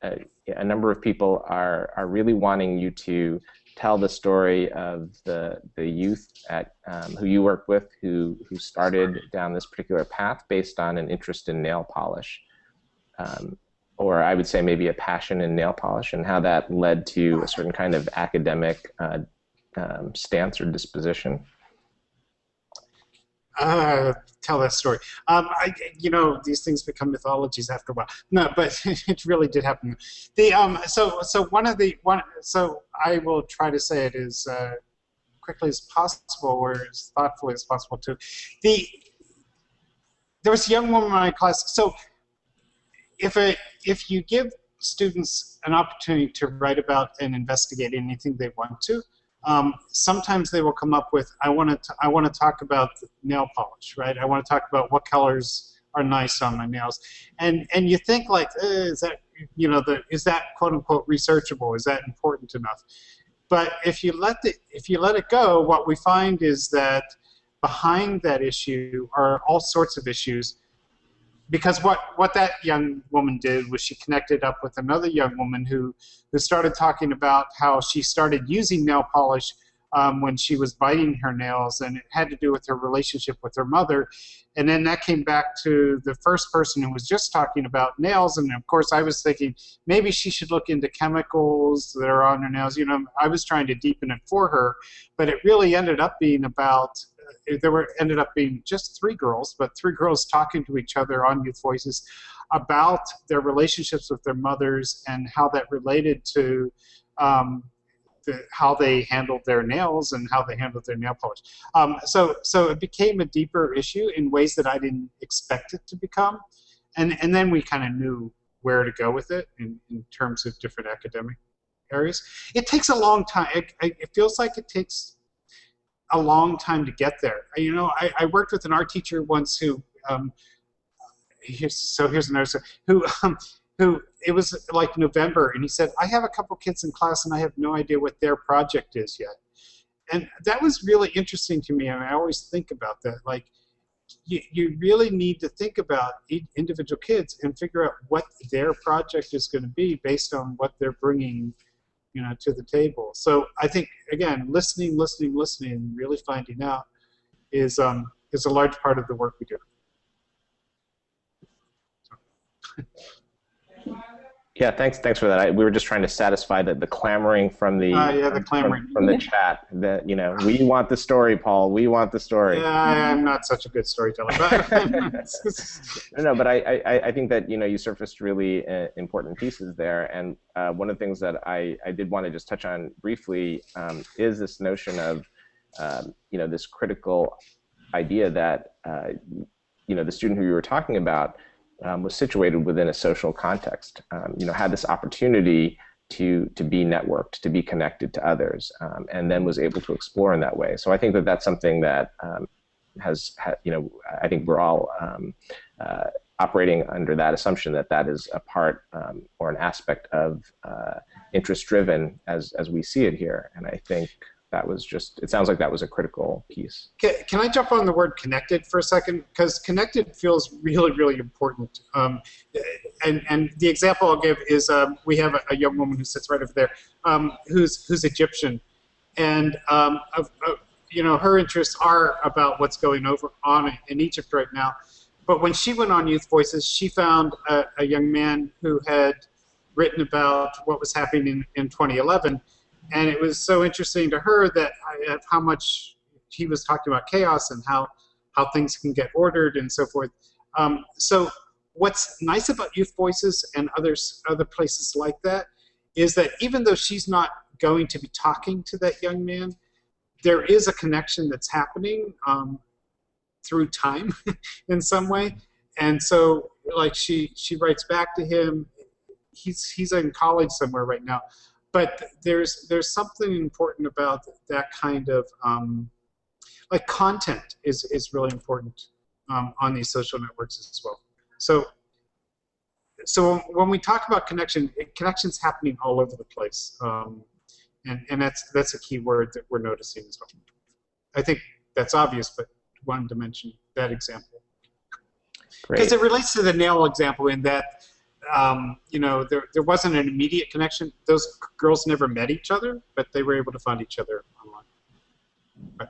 a number of people are really wanting you to tell the story of the youth at who you work with who started down this particular path based on an interest in nail polish. or I would say maybe a passion in nail polish, and how that led to a certain kind of academic stance or disposition? Tell that story. These things become mythologies after a while. No, but it really did happen. So I will try to say it as quickly as possible, or as thoughtfully as possible too. There was a young woman in my class. So if you give students an opportunity to write about and investigate anything they want to, sometimes they will come up with, I want to talk about nail polish, right? I want to talk about what colors are nice on my nails, and you think like, is that quote unquote researchable? Is that important enough? But if you let it go, what we find is that behind that issue are all sorts of issues. Because what that young woman did was she connected up with another young woman who started talking about how she started using nail polish when she was biting her nails, and it had to do with her relationship with her mother. And then that came back to the first person who was just talking about nails, and of course I was thinking maybe she should look into chemicals that are on her nails. I was trying to deepen it for her, but it really ended up being about ended up being just three girls talking to each other on Youth Voices about their relationships with their mothers and how that related to how they handled their nails and how they handled their nail polish. So it became a deeper issue in ways that I didn't expect it to become, and then we kind of knew where to go with it in terms of different academic areas. It takes a long time. It feels like it takes a long time to get there. I worked with an art teacher once who, here's another story, who it was like November, and he said, I have a couple kids in class and I have no idea what their project is yet. And that was really interesting to me. I always think about that. Like, you really need to think about individual kids and figure out what their project is going to be based on what they're bringing to the table. So I think, again, listening, really finding out is a large part of the work we do. Yeah, thanks for that. We were just trying to satisfy the clamoring from the from the chat that we want the story, Paul. We want the story. Yeah, I'm not such a good storyteller. No, but I think that you surfaced really important pieces there, and one of the things that I did want to just touch on briefly is this notion of this critical idea that the student who you were talking about was situated within a social context, had this opportunity to be networked, to be connected to others, and then was able to explore in that way. So I think that that's something that I think we're all operating under that assumption that that is a part or an aspect of interest-driven as we see it here. And I think that was it sounds like that was a critical piece. Can I jump on the word connected for a second? Because connected feels really, really important. And the example I'll give is we have a young woman who sits right over there who's Egyptian. And her interests are about what's going on in Egypt right now. But when she went on Youth Voices, she found a young man who had written about what was happening in 2011. And it was so interesting to her that how much he was talking about chaos and how things can get ordered and so forth. So what's nice about Youth Voices and other places like that is that even though she's not going to be talking to that young man, there is a connection that's happening through time in some way. And so like she writes back to him. He's in college somewhere right now. But there's something important about that kind of like content is really important on these social networks as well. So when we talk about connection's happening all over the place, and that's a key word that we're noticing as well. I think that's obvious, but wanted to mention that example because it relates to the nail example in that. There wasn't an immediate connection. Those girls never met each other, but they were able to find each other online. Right.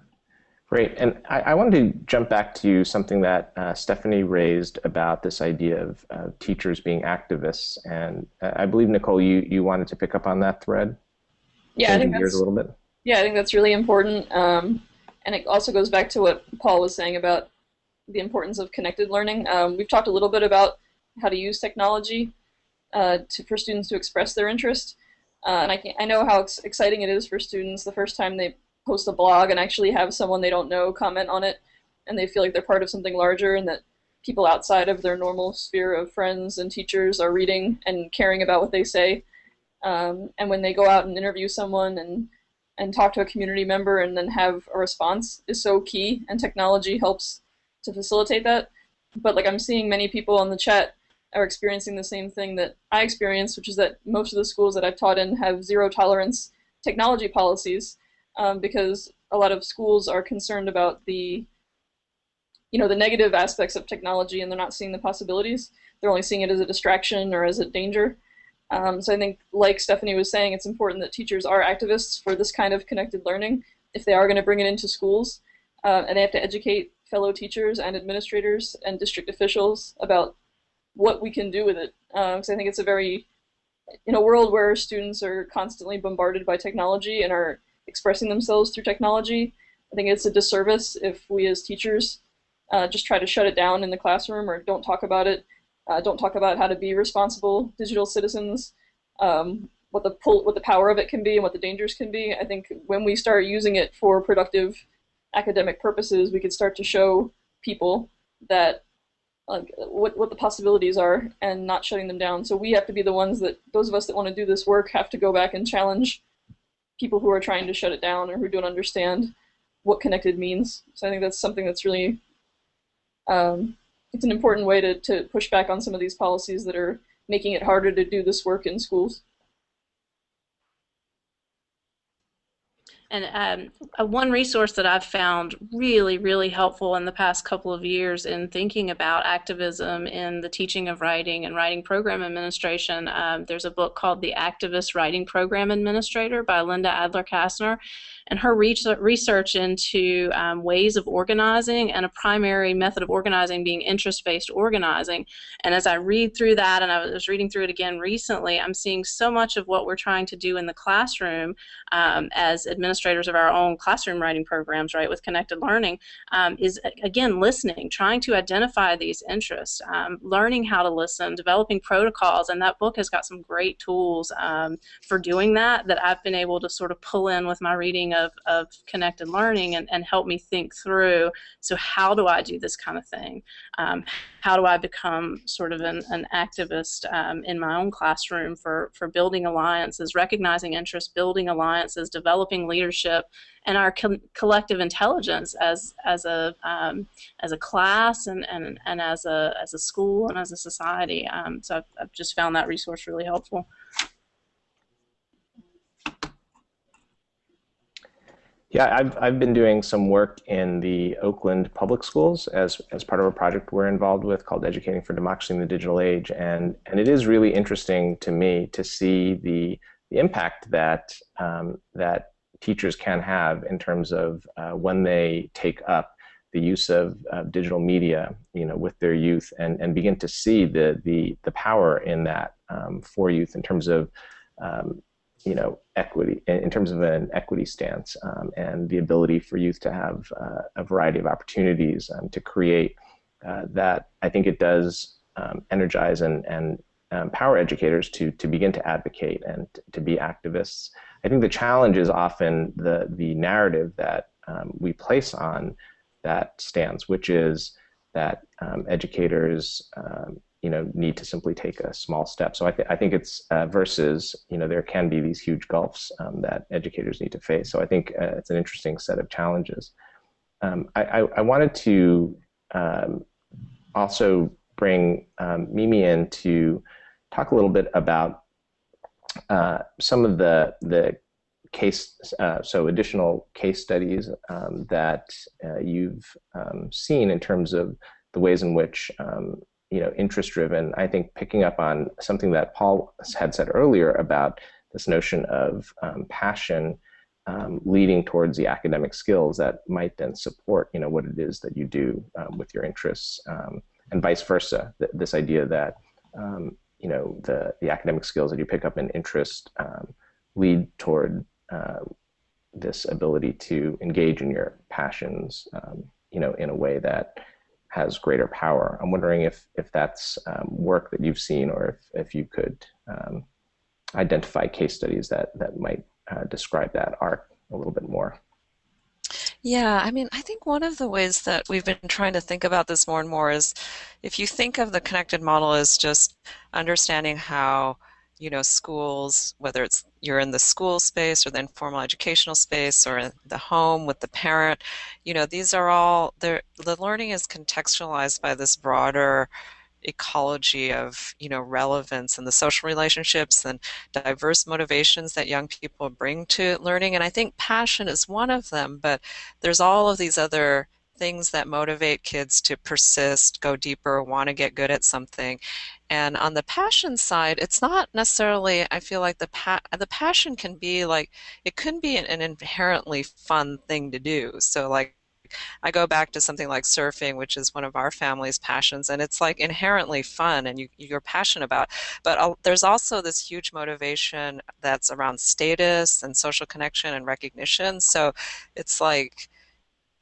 Great. And I wanted to jump back to something that Stephanie raised about this idea of teachers being activists. And I believe, Nicole, you wanted to pick up on that thread? Yeah, I think gears a little bit. Yeah, I think that's really important. And it also goes back to what Paul was saying about the importance of connected learning. We've talked a little bit about how to use technology for students to express their interest. And I know how exciting it is for students the first time they post a blog and actually have someone they don't know comment on it, and they feel like they're part of something larger and that people outside of their normal sphere of friends and teachers are reading and caring about what they say. And when they go out and interview someone and talk to a community member and then have a response is so key, and technology helps to facilitate that. But like I'm seeing many people on the chat are experiencing the same thing that I experienced, which is that most of the schools that I've taught in have zero tolerance technology policies, because a lot of schools are concerned about the negative aspects of technology, and they're not seeing the possibilities. They're only seeing it as a distraction or as a danger. So I think, like Stephanie was saying, it's important that teachers are activists for this kind of connected learning if they are going to bring it into schools, and they have to educate fellow teachers and administrators and district officials about what we can do with it. Because I think it's in a world where students are constantly bombarded by technology and are expressing themselves through technology, I think it's a disservice if we as teachers just try to shut it down in the classroom or don't talk about it, don't talk about how to be responsible digital citizens, what the power of it can be and what the dangers can be. I think when we start using it for productive academic purposes, we could start to show people that what the possibilities are and not shutting them down. So we have to be the ones those of us that want to do this work have to go back and challenge people who are trying to shut it down or who don't understand what connected means. So I think that's something that's really, it's an important way to push back on some of these policies that are making it harder to do this work in schools. And one resource that I've found really, really helpful in the past couple of years in thinking about activism in the teaching of writing and writing program administration, there's a book called The Activist Writing Program Administrator by Linda Adler-Kastner. And her research into ways of organizing, and a primary method of organizing being interest-based organizing. And as I read through that, and I was reading through it again recently, I'm seeing so much of what we're trying to do in the classroom as administrators of our own classroom writing programs, right, with connected learning, is, again, listening, trying to identify these interests, learning how to listen, developing protocols. And that book has got some great tools for doing that I've been able to sort of pull in with my reading of connected learning and help me think through, so how do I do this kind of thing? How do I become sort of an activist in my own classroom for building alliances, recognizing interests, building alliances, developing leadership, and our collective intelligence as a class and as a school and as a society. So I've just found that resource really helpful. Yeah, I've been doing some work in the Oakland public schools as part of a project we're involved with called Educating for Democracy in the Digital Age, and it is really interesting to me to see the impact that that teachers can have in terms of when they take up the use of digital media, with their youth, and begin to see the power in that for youth in terms of equity, in terms of an equity stance, and the ability for youth to have a variety of opportunities to create that. I think it does energize and empower educators to begin to advocate and to be activists. I think the challenge is often the narrative that we place on that stance, which is that educators need to simply take a small step. So I think it's versus, there can be these huge gulfs that educators need to face. So I think it's an interesting set of challenges. I wanted to also bring Mimi in to talk a little bit about some of the case, so additional case studies that you've seen in terms of the ways in which interest-driven, I think picking up on something that Paul had said earlier about this notion of passion leading towards the academic skills that might then support, what it is that you do with your interests, and vice versa. This idea that the academic skills that you pick up in interest lead toward this ability to engage in your passions, in a way that has greater power. I'm wondering if that's work that you've seen, or if you could identify case studies that might describe that arc a little bit more. Yeah, I mean, I think one of the ways that we've been trying to think about this more and more is if you think of the connected model as just understanding how, schools, whether it's you're in the school space or the informal educational space or in the home with the parent, these are all, the learning is contextualized by this broader ecology of relevance and the social relationships and diverse motivations that young people bring to learning. And I think passion is one of them, but there's all of these other things that motivate kids to persist, go deeper, want to get good at something. And on the passion side, it's not necessarily, I feel like the passion can be like, it can be an inherently fun thing to do. So like I go back to something like surfing, which is one of our family's passions, and it's like inherently fun and you're passionate about. But there's also this huge motivation that's around status and social connection and recognition. So it's like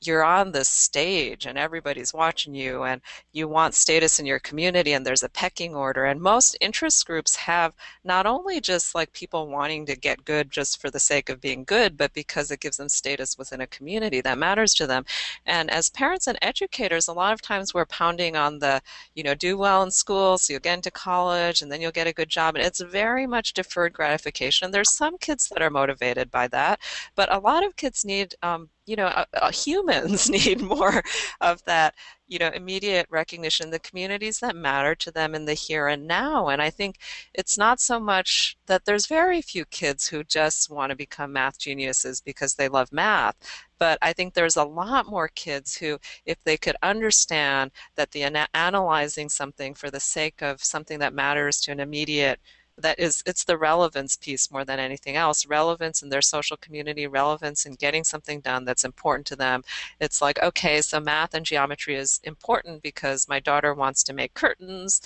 you're on this stage and everybody's watching you and you want status in your community and there's a pecking order. And most interest groups have not only just like people wanting to get good just for the sake of being good, but because it gives them status within a community that matters to them. And as parents and educators, a lot of times we're pounding on the, do well in school so you'll get into college and then you'll get a good job. And it's very much deferred gratification. There's some kids that are motivated by that, but a lot of kids need humans need more of that, immediate recognition, the communities that matter to them in the here and now. And I think it's not so much that there's very few kids who just want to become math geniuses because they love math. But I think there's a lot more kids who, if they could understand that analyzing something for the sake of something that matters to an immediate, it's the relevance piece more than anything else. Relevance in their social community, relevance in getting something done that's important to them. It's like, okay, so math and geometry is important because my daughter wants to make curtains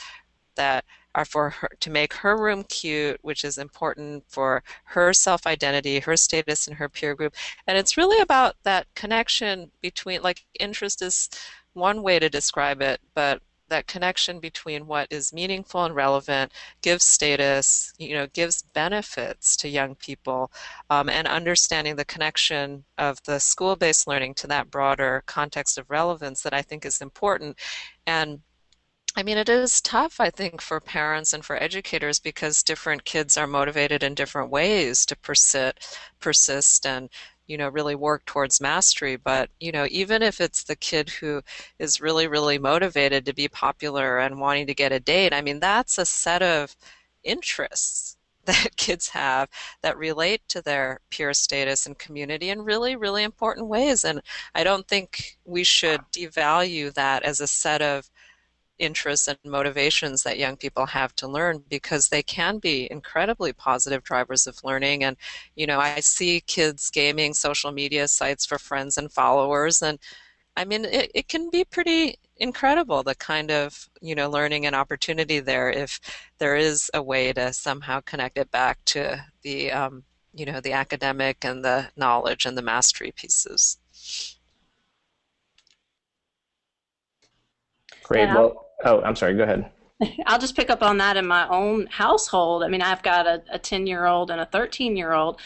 that are for her to make her room cute, which is important for her self-identity, her status in her peer group. And it's really about that connection between, like, interest is one way to describe it, but that connection between what is meaningful and relevant, gives status, gives benefits to young people, and understanding the connection of the school-based learning to that broader context of relevance that I think is important. And I mean, it is tough, I think, for parents and for educators because different kids are motivated in different ways to persist and really work towards mastery. But, even if it's the kid who is really, really motivated to be popular and wanting to get a date, I mean, that's a set of interests that kids have that relate to their peer status and community in really, really important ways. And I don't think we should devalue that as a set of interests and motivations that young people have to learn, because they can be incredibly positive drivers of learning. And I see kids gaming social media sites for friends and followers, and I mean it can be pretty incredible, the kind of learning and opportunity there, if there is a way to somehow connect it back to the the academic and the knowledge and the mastery pieces. Great. Well, oh, I'm sorry, go ahead. I'll just pick up on that in my own household. I mean, I've got a 10-year-old and a 13-year-old,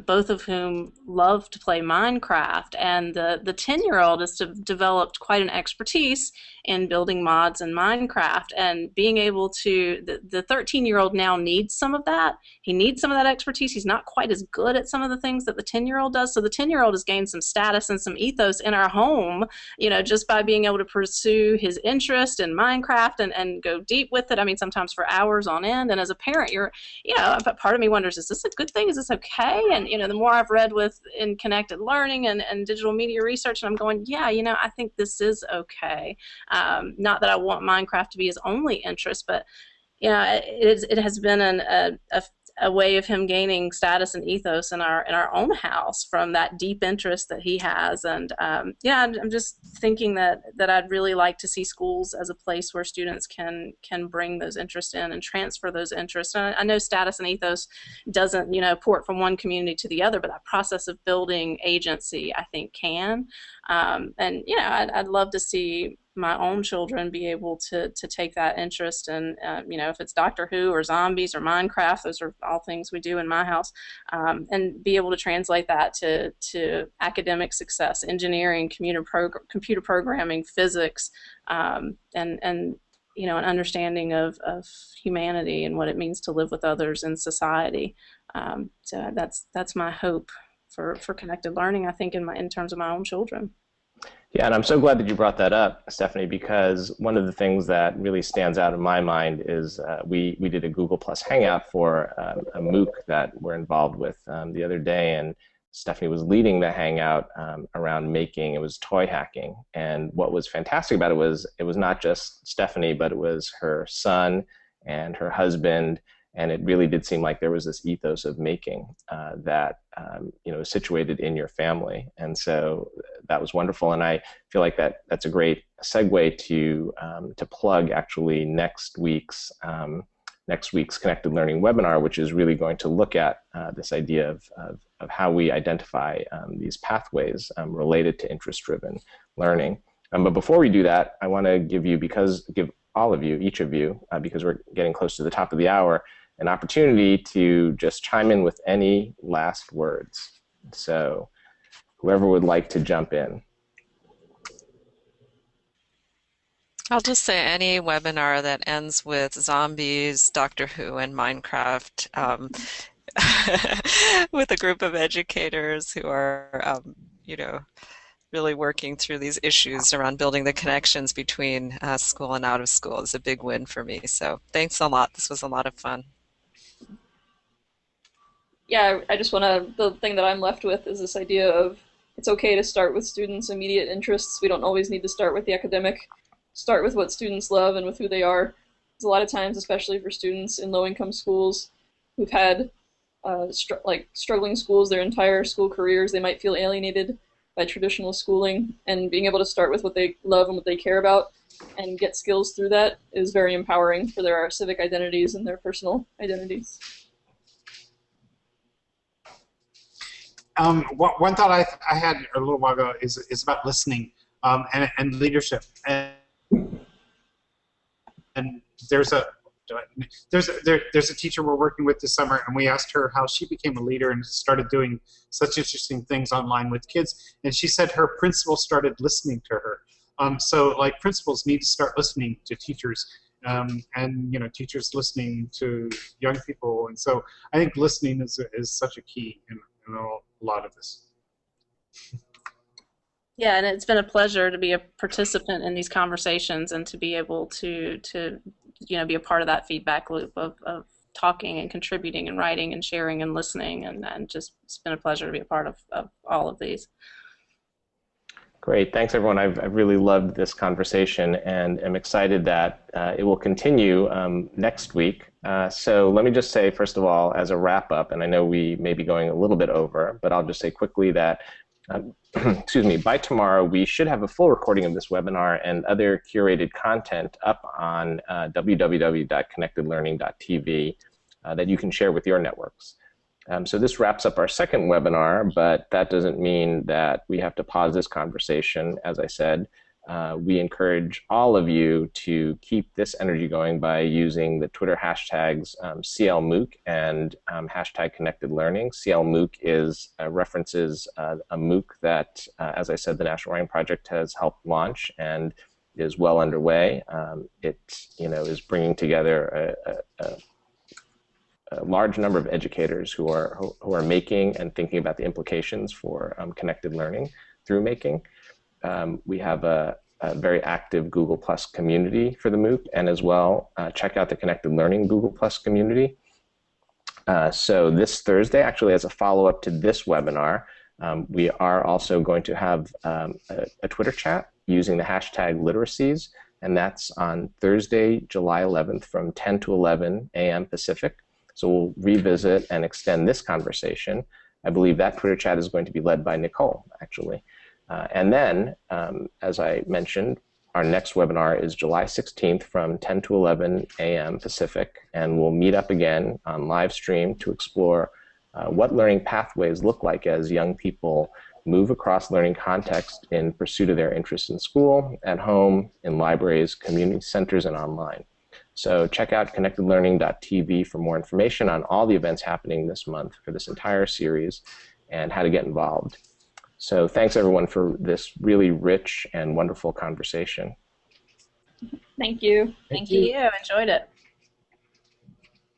both of whom love to play Minecraft. And the 10-year-old has developed quite an expertise in building mods in Minecraft. And being able to, the 13-year-old now needs some of that. He needs some of that expertise. He's not quite as good at some of the things that the 10-year-old does. So the 10-year-old has gained some status and some ethos in our home, just by being able to pursue his interest in Minecraft and go deep with it. I mean, sometimes for hours on end. And as a parent, part of me wonders, is this a good thing? Is this okay? And, the more I've read in connected learning and digital media research, and I'm going, yeah, I think this is okay. Not that I want Minecraft to be his only interest, but, it has been a a way of him gaining status and ethos in our own house from that deep interest that he has. And yeah, I'm just thinking that I'd really like to see schools as a place where students can bring those interests in and transfer those interests. And I know status and ethos doesn't, you know, port from one community to the other, but that process of building agency, I think, can. And you know, I'd love to see my own children be able to take that interest in, you know, if it's Doctor Who or zombies or Minecraft, those are all things we do in my house, and be able to translate that to academic success, engineering, computer programming, physics, and you know, an understanding of humanity and what it means to live with others in society. So that's my hope for connected learning, I think, in terms of my own children. Yeah, and I'm so glad that you brought that up, Stephanie, because one of the things that really stands out in my mind is we did a Google Plus Hangout for a MOOC that we're involved with the other day, and Stephanie was leading the Hangout around making. It was toy hacking, and what was fantastic about it was not just Stephanie, but it was her son and her husband, and it really did seem like there was this ethos of making that you know, is situated in your family, and so that was wonderful. And I feel like that's a great segue to plug actually next week's Connected Learning webinar, which is really going to look at this idea of how we identify these pathways related to interest-driven learning. But before we do that, I want to give all of you, each of you, because we're getting close to the top of the hour, an opportunity to just chime in with any last words. So whoever would like to jump in. I'll just say any webinar that ends with zombies, Doctor Who, and Minecraft with a group of educators who are, you know, really working through these issues around building the connections between school and out of school is a big win for me. So thanks a lot. This was a lot of fun. Yeah, I just want to, the thing that I'm left with is this idea of it's okay to start with students' immediate interests. We don't always need to start with the academic. Start with what students love and with who they are. Because a lot of times, especially for students in low-income schools who've had struggling schools their entire school careers, they might feel alienated by traditional schooling, and being able to start with what they love and what they care about and get skills through that is very empowering for their civic identities and their personal identities. One thought I had a little while ago is about listening and leadership. And there's a teacher we're working with this summer, and we asked her how she became a leader and started doing such interesting things online with kids. And she said her principal started listening to her. So like principals need to start listening to teachers, and you know, teachers listening to young people. And so I think listening is such a key in a lot of this. Yeah, and it's been a pleasure to be a participant in these conversations and to be able to you know, be a part of that feedback loop of talking and contributing and writing and sharing and listening, and just it's been a pleasure to be a part of all of these. Great, thanks everyone. I've really loved this conversation and am excited that it will continue next week. So let me just say, first of all, as a wrap up, and I know we may be going a little bit over, but I'll just say quickly that excuse me, by tomorrow we should have a full recording of this webinar and other curated content up on www.connectedlearning.tv that you can share with your networks. So this wraps up our second webinar, but that doesn't mean that we have to pause this conversation. As I said, we encourage all of you to keep this energy going by using the Twitter hashtags CLMOOC and hashtag Connected Learning. CLMOOC is references a MOOC that, as I said, the National Writing Project has helped launch and is well underway. It, you know, is bringing together a large number of educators who are making and thinking about the implications for connected learning through making. We have a very active Google Plus community for the MOOC, and as well, check out the Connected Learning Google Plus community. So this Thursday, actually as a follow-up to this webinar, we are also going to have a Twitter chat using the hashtag literacies, and that's on Thursday, July 11th from 10 to 11 a.m. Pacific. So we'll revisit and extend this conversation. I believe that Twitter chat is going to be led by Nicole, actually. And then, as I mentioned, our next webinar is July 16th from 10 to 11 a.m. Pacific, and we'll meet up again on Livestream to explore what learning pathways look like as young people move across learning context in pursuit of their interests in school, at home, in libraries, community centers, and online. So check out connectedlearning.tv for more information on all the events happening this month for this entire series and how to get involved. So thanks everyone for this really rich and wonderful conversation. Thank you. Thank you. Enjoyed it.